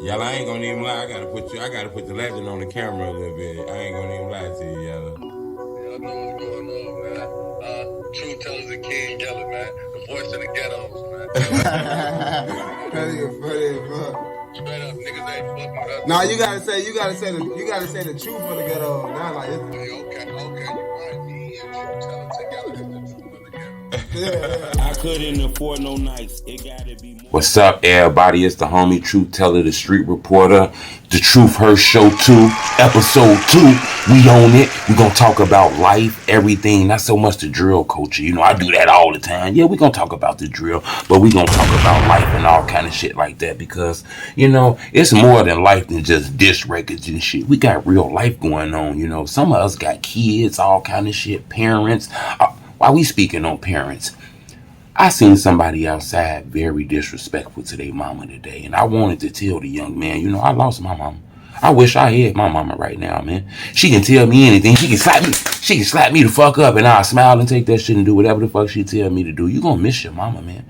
Y'all, I ain't gonna even lie. I gotta put the legend on the camera a little bit. I ain't gonna even lie to you, y'all. Y'all know what's going on, man. True Tellers and King Yella, man. The voice of the ghettos, man. That nigga funny as fuck. Straight up, niggas ain't fucking with us. No, you gotta say the truth for the ghetto. Not like it's, Okay, you're right. Me and True Tellers together is the truth of the ghetto. I couldn't afford no nights. It gotta be more. What's up, everybody? It's the homie Truth Teller, the street reporter. The Truth Hurst Show 2, episode 2. We own it. We gonna talk about life, everything. Not so much the drill culture. You know, I do that all the time. Yeah, we gonna talk about the drill, but we gonna talk about life and all kind of shit like that because, you know, it's more than life than just disc records and shit. We got real life going on, you know. Some of us got kids, all kind of shit, parents. While we speaking on parents, I seen somebody outside very disrespectful to their mama today, and I wanted to tell the young man, you know, I lost my mama. I wish I had my mama right now, man. She can tell me anything. She can slap me. She can slap me the fuck up, and I'll smile and take that shit and do whatever the fuck she tell me to do. You gonna miss your mama, man.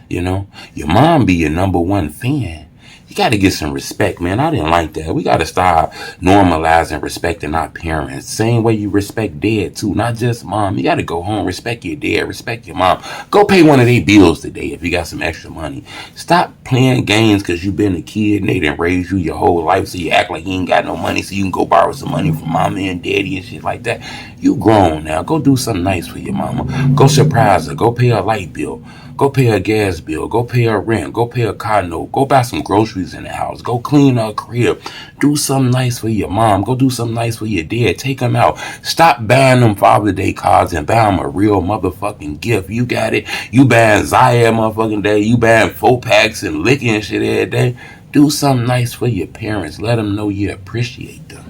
You know, your mom be your number one fan. You got to get some respect, man. I didn't like that. We got to start normalizing respecting our parents. Same way you respect dad, too. Not just mom. You got to go home, respect your dad, respect your mom. Go pay one of their bills today if you got some extra money. Stop playing games because you been a kid and they didn't raise you your whole life, so you act like you ain't got no money so you can go borrow some money from mama and daddy and shit like that. You grown now. Go do something nice for your mama. Go surprise her. Go pay her light bill. Go pay her gas bill. Go pay her rent. Go pay her car note. Go buy some groceries in the house. Go clean her crib. Do something nice for your mom. Go do something nice for your dad. Take them out. Stop buying them Father's Day cards and buy them a real motherfucking gift. You got it. You buying Zaya motherfucking day. You buying 4-packs and liquor and shit every day. Do something nice for your parents. Let them know you appreciate them.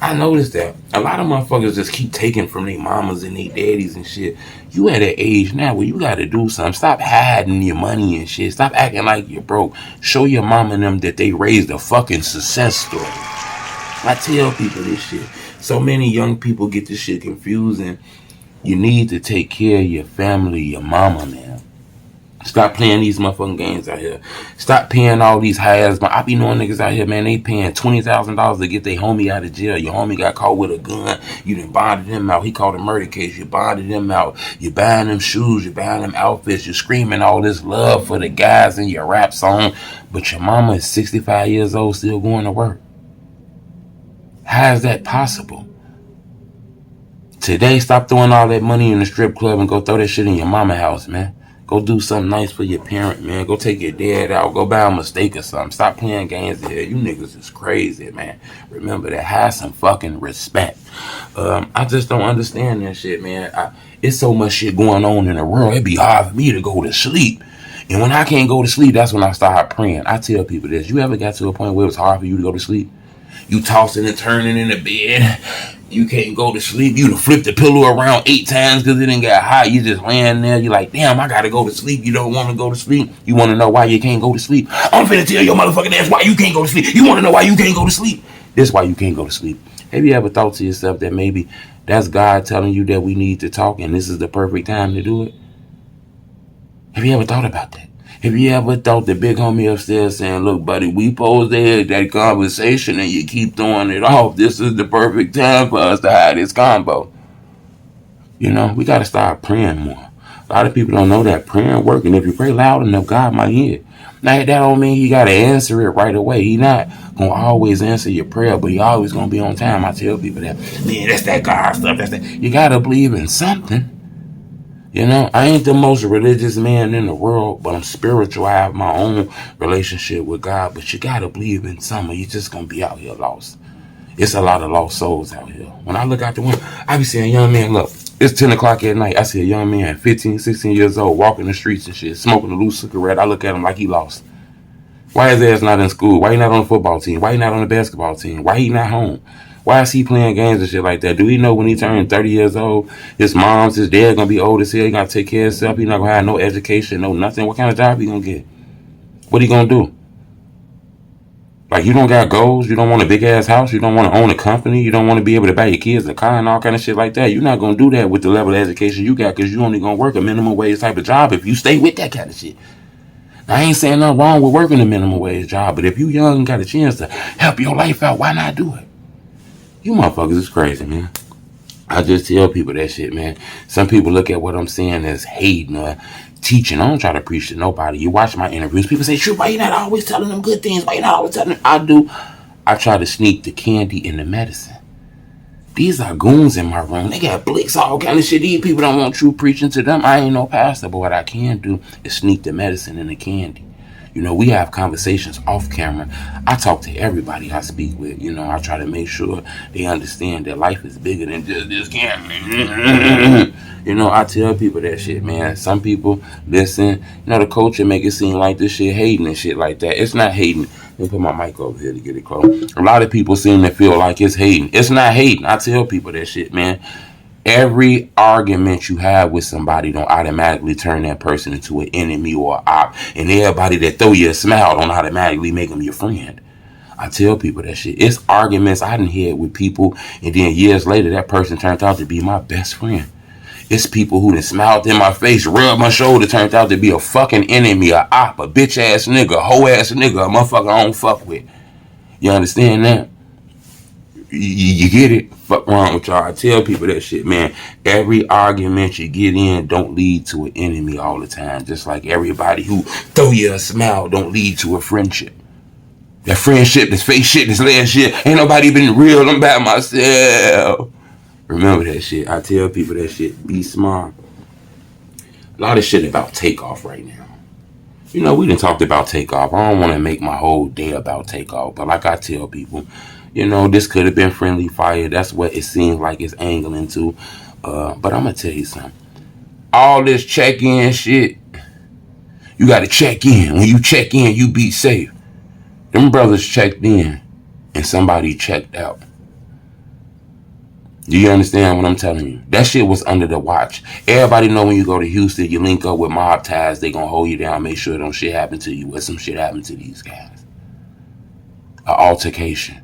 I noticed that a lot of motherfuckers just keep taking from their mamas and their daddies and shit. You at an age now where you gotta do something. Stop hiding your money and shit. Stop acting like you're broke. Show your mama and them that they raised a fucking success story. I tell people this shit. So many young people get this shit confused, and you need to take care of your family, your mama, man. Stop playing these motherfucking games out here. Stop paying all these highs. I be knowing niggas out here, man, they paying $20,000 to get their homie out of jail. Your homie got caught with a gun. You done bonded him out. He caught a murder case. You bonded him out. You buying them shoes. You buying them outfits. You screaming all this love for the guys in your rap song. But your mama is 65 years old still going to work. How is that possible? Today, stop throwing all that money in the strip club and go throw that shit in your mama house, man. Go do something nice for your parent, man. Go take your dad out. Go buy a steak or something. Stop playing games here. You niggas is crazy, man. Remember that. Have some fucking respect. I just don't understand that shit, man. It's so much shit going on in the world. It'd be hard for me to go to sleep. And when I can't go to sleep, that's when I start praying. I tell people this. You ever got to a point where it was hard for you to go to sleep? You tossing and turning in the bed. You can't go to sleep. You done flipped the pillow around 8 times because it didn't get hot. You just laying there. You like, damn, I got to go to sleep. You don't want to go to sleep. You want to know why you can't go to sleep. I'm finna tell your motherfucking ass why you can't go to sleep. You want to know why you can't go to sleep. This is why you can't go to sleep. Have you ever thought to yourself that maybe that's God telling you that we need to talk and this is the perfect time to do it? Have you ever thought about that? Have you ever thought the big homie upstairs saying, look, buddy, we posed there that conversation and you keep throwing it off. This is the perfect time for us to have this combo. You know, we got to start praying more. A lot of people don't know that praying works. And if you pray loud enough, God might hear it. Now, that don't mean you got to answer it right away. He not going to always answer your prayer, but he always going to be on time. I tell people that, man, that's that God stuff. That's that. You got to believe in something. You know, I ain't the most religious man in the world, but I'm spiritual. I have my own relationship with God, but you got to believe in something. You're just going to be out here lost. It's a lot of lost souls out here. When I look out the window, I be seeing young men, look, it's 10 o'clock at night. I see a young man, 15, 16 years old, walking the streets and shit, smoking a loose cigarette. I look at him like he lost. Why his ass not in school? Why he not on the football team? Why he not on the basketball team? Why he not home? Why is he playing games and shit like that? Do he know when he turns 30 years old, his mom's, his dad gonna be old as hell? He gotta take care of himself. He not gonna have no education, no nothing. What kind of job he gonna get? What he gonna do? Like, you don't got goals. You don't want a big ass house. You don't want to own a company. You don't want to be able to buy your kids a car and all kind of shit like that. You're not gonna do that with the level of education you got because you only gonna work a minimum wage type of job if you stay with that kind of shit. I ain't saying nothing wrong with working a minimum wage job, but if you young and got a chance to help your life out, why not do it? You motherfuckers is crazy, man. I just tell people that shit, man. Some people look at what I'm saying as hating or teaching. I don't try to preach to nobody. You watch my interviews, people say, "Shoot, why you not always telling them good things? Why you not always telling them?" I do. I try to sneak the candy in the medicine. These are goons in my room. They got blicks, all kind of shit. These people don't want true preaching to them. I ain't no pastor, but what I can do is sneak the medicine in the candy. You know, we have conversations off camera. I talk to everybody I speak with. You know, I try to make sure they understand that life is bigger than just this camera. You know, I tell people that shit, man. Some people listen. You know, the culture make it seem like this shit hating and shit like that. It's not hating. Let me put my mic over here to get it close. A lot of people seem to feel like it's hating. It's not hating. I tell people that shit, man. Every argument you have with somebody don't automatically turn that person into an enemy or an op. And everybody that throw you a smile don't automatically make them your friend. I tell people that shit. It's arguments I done had with people, and then years later, that person turned out to be my best friend. It's people who done smiled in my face, rubbed my shoulder, turned out to be a fucking enemy, a op, a bitch ass nigga, a hoe ass nigga, a motherfucker I don't fuck with. You understand that? You get it? Fuck wrong with y'all. I tell people that shit, man. Every argument you get in don't lead to an enemy all the time. Just like everybody who throw you a smile don't lead to a friendship. That friendship, this fake shit, this last shit, ain't nobody been real. I'm by myself. Remember that shit. I tell people that shit. Be smart. A lot of shit about TakeOff right now. You know, we done talked about TakeOff. I don't want to make my whole day about TakeOff. But like I tell people, you know, this could have been friendly fire. That's what it seems like it's angling to. But I'm going to tell you something. All this check-in shit, you got to check in. When you check in, you be safe. Them brothers checked in and somebody checked out. Do you understand what I'm telling you? That shit was under the watch. Everybody know when you go to Houston, you link up with mob ties, they gonna hold you down, make sure don't shit happen to you. What some shit happened to these guys? An altercation.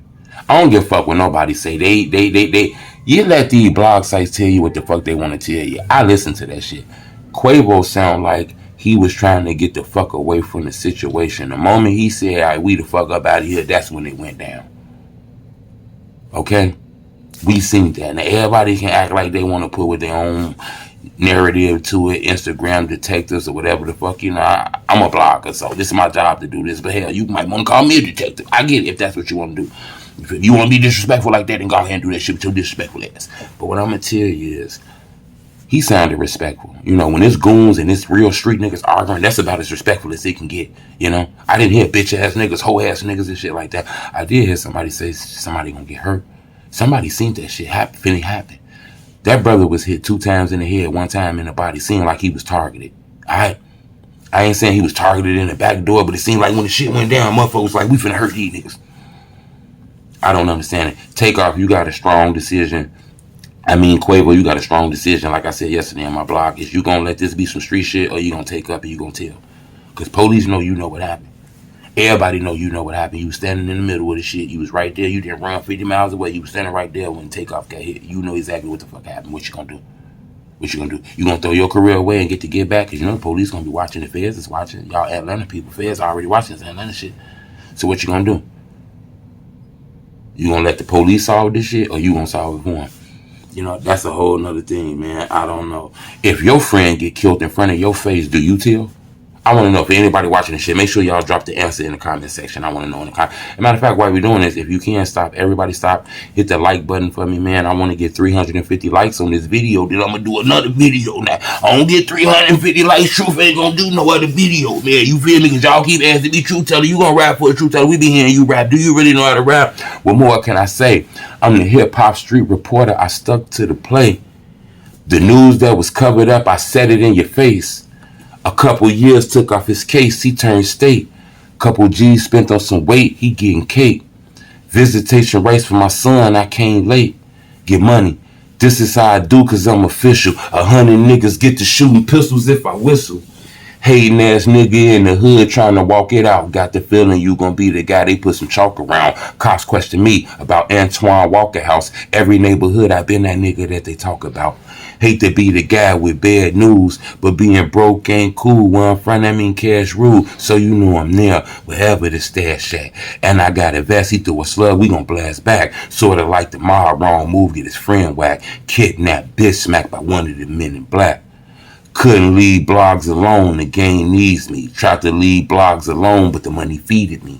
I don't give a fuck what nobody say. They. You let these blog sites tell you what the fuck they want to tell you. I listen to that shit. Quavo sound like he was trying to get the fuck away from the situation. The moment he said, "All right, we the fuck up out of here," that's when it went down. Okay? We seen that. Now everybody can act like they want to put with their own narrative to it, Instagram detectives or whatever the fuck, you know. I'm a blogger, so this is my job to do this. But hell, you might want to call me a detective. I get it if that's what you want to do. If you want to be disrespectful like that, then go ahead and do that shit with your disrespectful ass. But what I'm going to tell you is, he sounded respectful. You know, when it's goons and it's real street niggas arguing, that's about as respectful as it can get. You know, I didn't hear bitch ass niggas, hoe ass niggas and shit like that. I did hear somebody say somebody gonna get hurt. Somebody seen that shit finna happen. That brother was hit 2 times in the head, 1 time in the body. Seemed like he was targeted. I ain't saying he was targeted in the back door, but it seemed like when the shit went down, motherfucker was like, we finna hurt these niggas. I don't understand it. TakeOff, you got a strong decision. I mean, Quavo, you got a strong decision. Like I said yesterday on my blog, is you gonna let this be some street shit, or you gonna take up and you gonna tell? Because police know you know what happened. Everybody know you know what happened. You was standing in the middle of the shit. You was right there. You didn't run 50 miles away. You was standing right there when TakeOff got hit. You know exactly what the fuck happened. What you gonna do? What you gonna do? You gonna throw your career away and get back? Because you know the police gonna be watching. The feds is watching. Y'all Atlanta people, feds already watching this Atlanta shit. So what you gonna do? You gonna let the police solve this shit, or you gonna solve it for them? You know, that's a whole nother thing, man. I don't know. If your friend get killed in front of your face, do you tell? I want to know. If anybody watching this shit, make sure y'all drop the answer in the comment section. I want to know in the comment. As a matter of fact, while we're doing this, if you can stop, everybody stop, hit the like button for me, man. I want to get 350 likes on this video. Then I'm going to do another video now. I don't get 350 likes. Truth ain't going to do no other video, man. You feel me? Because y'all keep asking me, Truth Teller, you going to rap for a Truth Teller? We be hearing you rap. Do you really know how to rap? What more can I say? I'm the hip-hop street reporter. I stuck to the play. The news that was covered up, I said it in your face. A couple years took off his case, he turned state. Couple G's spent on some weight, he getting cake. Visitation rights for my son, I came late. Get money, this is how I do cause I'm official. 100 niggas get to shooting pistols if I whistle. Hating ass nigga in the hood trying to walk it out. Got the feeling you gonna be the guy they put some chalk around. Cops question me about Antoine Walker House. Every neighborhood I been that nigga that they talk about. Hate to be the guy with bad news, but being broke ain't cool. Where I'm from, that mean cash rule. So you know I'm there, wherever the stash at. And I got a vest, he threw a slug, we gon' blast back. Sorta like the mob, wrong move, get his friend whacked. Kidnapped, bitch smacked by one of the men in black. Couldn't leave blogs alone, the game needs me. Tried to leave blogs alone, but the money feeded me.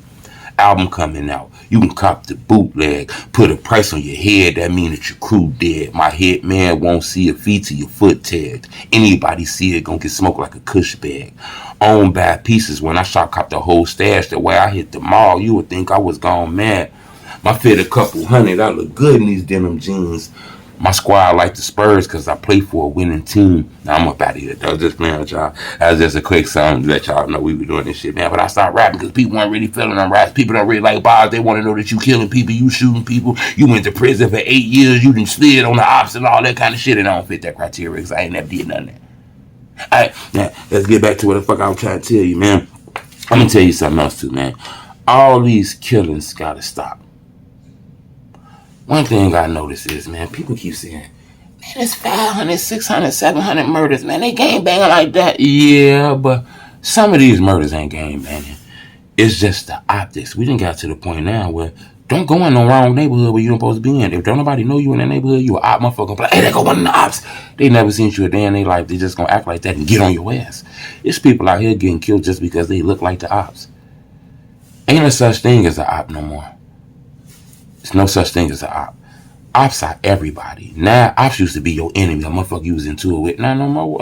Album coming out, you can cop the bootleg. Put a price on your head, that mean that your crew dead. My head man won't see a feet till your foot tagged. Anybody see it gon' get smoked like a cush bag. Owned by pieces, when I shot cop the whole stash. The way I hit the mall, you would think I was gone mad. My fit a couple hundred, I look good in these denim jeans. My squad like the Spurs because I play for a winning team. Now I'm up out of here. I was just playing with y'all. That was just a quick song to let y'all know we were doing this shit, man. But I stopped rapping because people weren't really feeling them raps. People don't really like bars. They want to know that you killing people, you shooting people. You went to prison for 8 years. You done slid on the ops and all that kind of shit. And I don't fit that criteria because I ain't never did none of that. All right, now let's get back to what the fuck I was trying to tell you, man. I'm going to tell you something else too, man. All these killings got to stop. One thing I notice is, man, people keep saying, man, it's 500, 600, 700 murders, man. They gang banging like that. Yeah, but some of these murders ain't gang banging. It's just the optics. We done got to the point now where don't go in no wrong neighborhood where you don't supposed to be in. If don't nobody know you in that neighborhood, you a op motherfucker. Like, hey, there go one of the ops. They never seen you a day in their life. They just gonna act like that and get on your ass. It's people out here getting killed just because they look like the ops. Ain't no such thing as an op no more. There's no such thing as an op. Ops are everybody. Now, ops used to be your enemy. A motherfucker you was into it with. Not no more.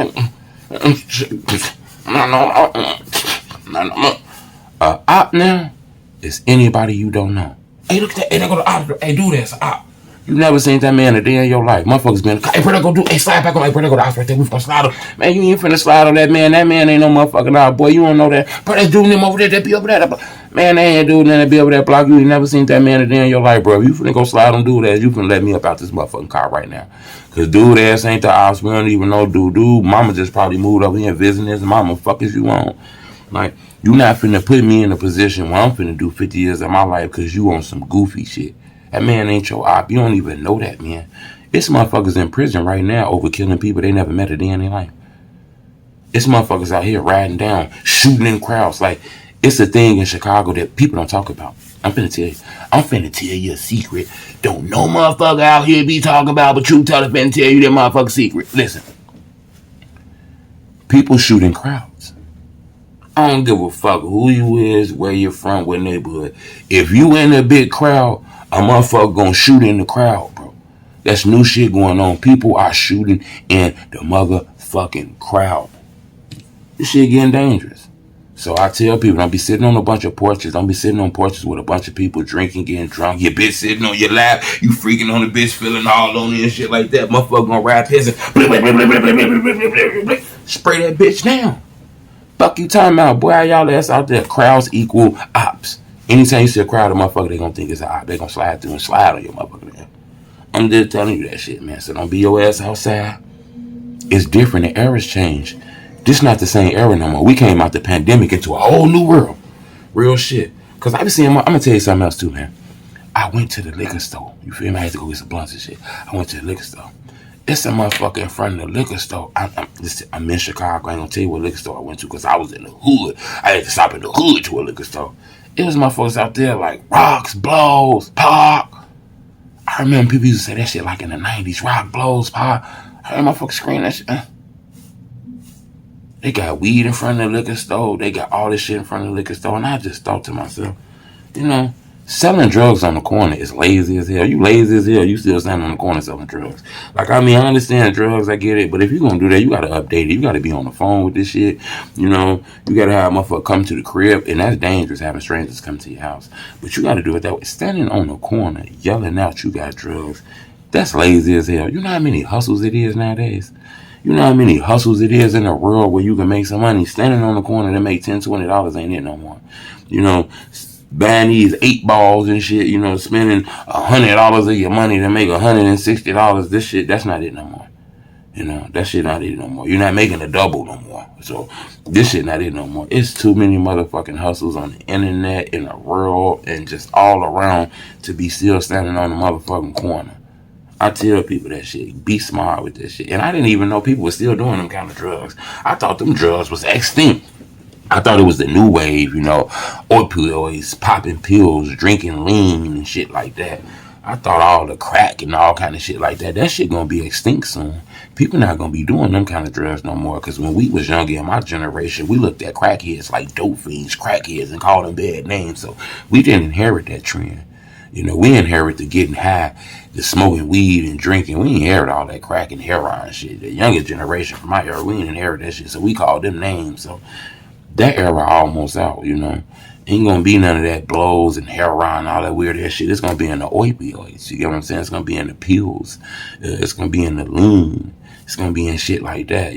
Op now is anybody you don't know. Hey, look at that. Hey, there go the op. Hey, do this. Op. You never seen that man a day in your life. Motherfuckers been, hey, bro, go do, hey, slide back on, like, bro, go the ops right there. We gonna slide on. Man, you ain't finna slide on that man. That man ain't no motherfucking op, boy. You don't know that. Bro, that dude, them over there, that be over there. Man, they ain't doing that be over that block. You ain't never seen that man a day in your life, bro. You finna go slide on dude ass. You finna let me up out this motherfucking car right now. Cause dude ass ain't the ops. We don't even know dude. Mama just probably moved over here and visiting his mama. Fuck is you on? Like, you not finna put me in a position where I'm finna do 50 years of my life cause you on some goofy shit. That man ain't your op. You don't even know that, man. It's motherfuckers in prison right now over killing people they never met a day in their life. It's motherfuckers out here riding down, shooting in crowds. Like, it's a thing in Chicago that people don't talk about. I'm finna tell you a secret. Don't no motherfucker out here be talking about, but True Teller finna tell you that motherfucker secret. Listen. People shoot in crowds. I don't give a fuck who you is, where you're from, what neighborhood. If you in a big crowd, a motherfucker gonna shoot in the crowd, bro. That's new shit going on. People are shooting in the motherfucking crowd. This shit getting dangerous. So I tell people, don't be sitting on a bunch of porches. Don't be sitting on porches with a bunch of people drinking, getting drunk. Your bitch sitting on your lap. You freaking on the bitch, feeling all on you and shit like that. Motherfucker gonna rap his and spray that bitch down. Fuck you talking about, boy, y'all ass out there. Crowds equal ops. Anytime you see a crowd of motherfucker, they gonna think it's an op. They gonna slide through and slide on your motherfucker there. I'm just telling you that shit, man. So don't be your ass outside. It's different. The era's changed. This not the same era no more. We came out the pandemic into a whole new world. Real shit. Cause I be seeing, I'm gonna tell you something else too, man. I went to the liquor store. You feel me? I had to go get some blunts and shit. I went to the liquor store. It's a motherfucker in front of the liquor store. I'm in Chicago. I ain't gonna tell you what liquor store I went to because I was in the hood. I had to stop in the hood to a liquor store. It was motherfuckers out there like rocks, blows, pop. I remember people used to say that shit like in the 90s. Rock, blows, pop. I heard motherfuckers scream that shit. They got weed in front of the liquor store. They got all this shit in front of the liquor store. And I just thought to myself, you know, selling drugs on the corner is lazy as hell. You lazy as hell. You still standing on the corner selling drugs. Like, I mean, I understand drugs. I get it. But if you're going to do that, you got to update it. You got to be on the phone with this shit. You know, you got to have a motherfucker come to the crib. And that's dangerous, having strangers come to your house. But you got to do it that way. Standing on the corner, yelling out you got drugs, that's lazy as hell. You know how many hustles it is nowadays? You know how many hustles it is in the world where you can make some money? Standing on the corner to make $10, $20 ain't it no more. You know, buying these 8 balls and shit, you know, spending $100 of your money to make $160. This shit, that's not it no more. You know, that shit not it no more. You're not making a double no more. So this shit not it no more. It's too many motherfucking hustles on the internet, in the world, and just all around to be still standing on the motherfucking corner. I tell people that shit. Be smart with that shit. And I didn't even know people were still doing them kind of drugs. I thought them drugs was extinct. I thought it was the new wave, opioids, popping pills, drinking lean and shit like that. I thought all the crack and all kind of shit like that. That shit gonna be extinct soon. People not gonna be doing them kind of drugs no more. Cause when we was younger in my generation, we looked at crackheads like dope fiends, crackheads, and called them bad names. So we didn't inherit that trend. We inherit the getting high, the smoking weed and drinking. We inherit all that crack and heroin shit. The younger generation from my era, we didn't inherit that shit. So we called them names. So that era almost out, Ain't gonna be none of that blows and heroin, all that weird ass shit. It's gonna be in the opioids. You get what I'm saying? It's gonna be in the pills. It's gonna be in the lean. It's gonna be in shit like that,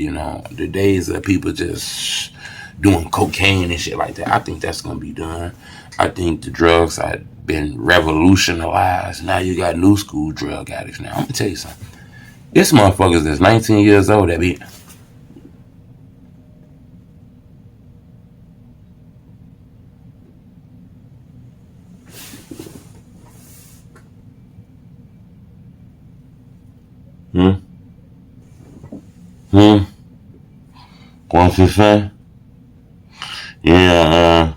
The days of people just doing cocaine and shit like that, I think that's gonna be done. I think the drugs have been revolutionized. Now you got new school drug addicts now. I'm gonna tell you something. It's motherfuckers that's 19 years old that be... What you say? Yeah,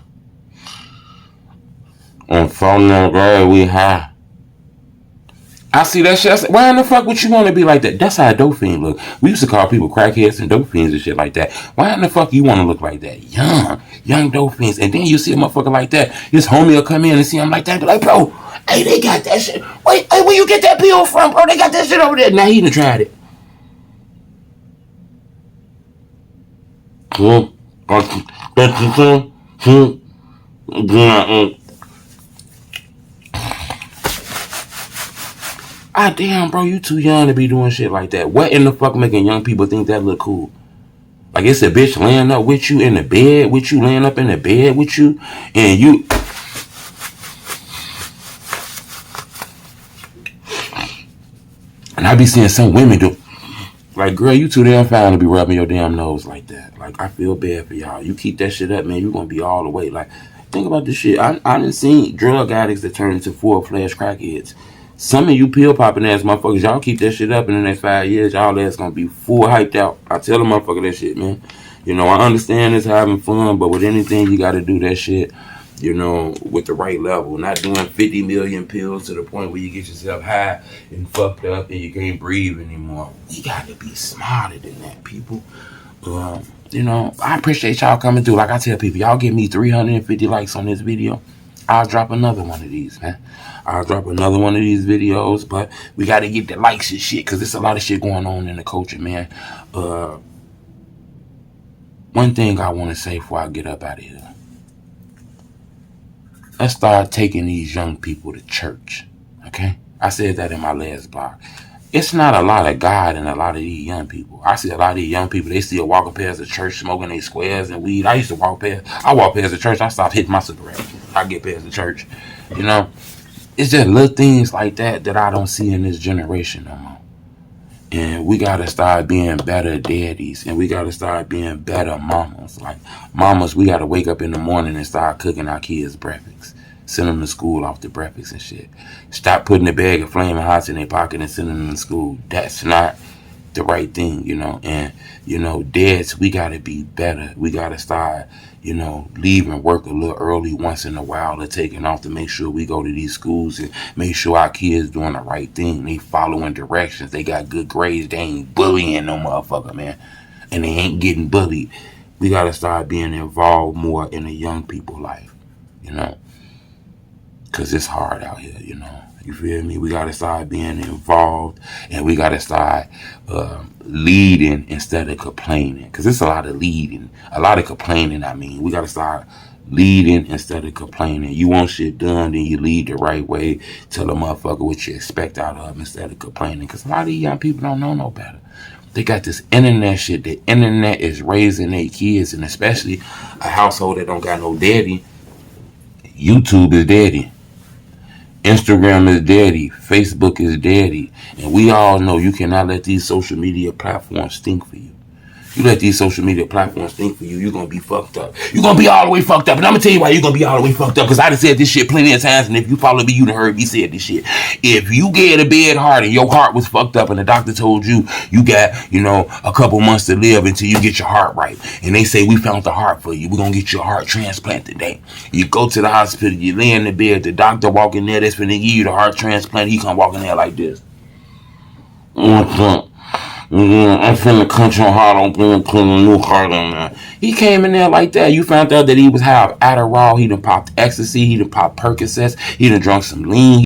on phone number, we high. I see that shit. I said, why in the fuck would you want to be like that? That's how a dope fiend look. We used to call people crackheads and dope fiends and shit like that. Why in the fuck you want to look like that? Young dope fiends. And then you see a motherfucker like that. His homie will come in and see him like that. Be like, bro, hey, they got that shit. Wait, hey, where you get that pill from, bro? They got that shit over there. Now he done tried it. Ah, damn, bro, you too young to be doing shit like that. What in the fuck making young people think that look cool? Like it's a bitch laying up with you in the bed with you, laying up in the bed with you, and you... And I be seeing some women do... Like, girl, you too damn fine to be rubbing your damn nose like that. Like, I feel bad for y'all. You keep that shit up, man, you gonna be all the way. Like, think about this shit. I done seen drug addicts that turn into full-fledged crackheads. Some of you pill popping ass motherfuckers, y'all keep that shit up in the next 5 years, y'all ass gonna be full hyped out. I tell the motherfucker that shit, man. I understand it's having fun, but with anything, you gotta do that shit, with the right level. Not doing 50 million pills to the point where you get yourself high and fucked up and you can't breathe anymore. You gotta be smarter than that, people. I appreciate y'all coming through. Like I tell people, y'all give me 350 likes on this video, I'll drop another one of these, man. I'll drop another one of these videos, but we got to get the likes and shit, because there's a lot of shit going on in the culture, man. One thing I want to say before I get up out of here. Let's start taking these young people to church, okay? I said that in my last blog. It's not a lot of God in a lot of these young people. I see a lot of these young people, they still walking past the church smoking their squares and weed. I used to walk past the church, I stopped hitting my cigarette. I get past the church, It's just little things like that I don't see in this generation no more. And we got to start being better daddies, and we got to start being better mamas. Like, mamas, we got to wake up in the morning and start cooking our kids breakfast. Send them to school off the breakfast and shit. Stop putting a bag of Flaming Hots in their pocket and sending them to school. That's not the right thing, And, dads, we got to be better. We got to start, leaving work a little early once in a while, or taking off to make sure we go to these schools and make sure our kids doing the right thing. They following directions. They got good grades. They ain't bullying no motherfucker, man. And they ain't getting bullied. We got to start being involved more in the young people's life, Because it's hard out here, You feel me? We got to start being involved, and we got to start leading instead of complaining. Because it's a lot of leading, a lot of complaining, We got to start leading instead of complaining. You want shit done, then you lead the right way. Tell a motherfucker what you expect out of them instead of complaining. Because a lot of these young people don't know no better. They got this internet shit. The internet is raising their kids, and especially a household that don't got no daddy. YouTube is daddy. Instagram is daddy. Facebook is daddy. And we all know you cannot let these social media platforms stink for you. You let these social media platforms think for you, you're going to be fucked up. You're going to be all the way fucked up. And I'm going to tell you why you're going to be all the way fucked up. Because I done said this shit plenty of times. And if you follow me, you done heard me say this shit. If you get a bad heart and your heart was fucked up and the doctor told you you got, a couple months to live until you get your heart right. And they say, we found the heart for you. We're going to get you a heart transplant today. You go to the hospital, you lay in the bed, the doctor walk in there, that's when they give you the heart transplant. He come walking there like this. What's up? I'm finna cut your heart open and put a new heart on there. He came in there like that. You found out that he was high of Adderall. He done popped ecstasy. He done popped Percocets. He done drunk some lean.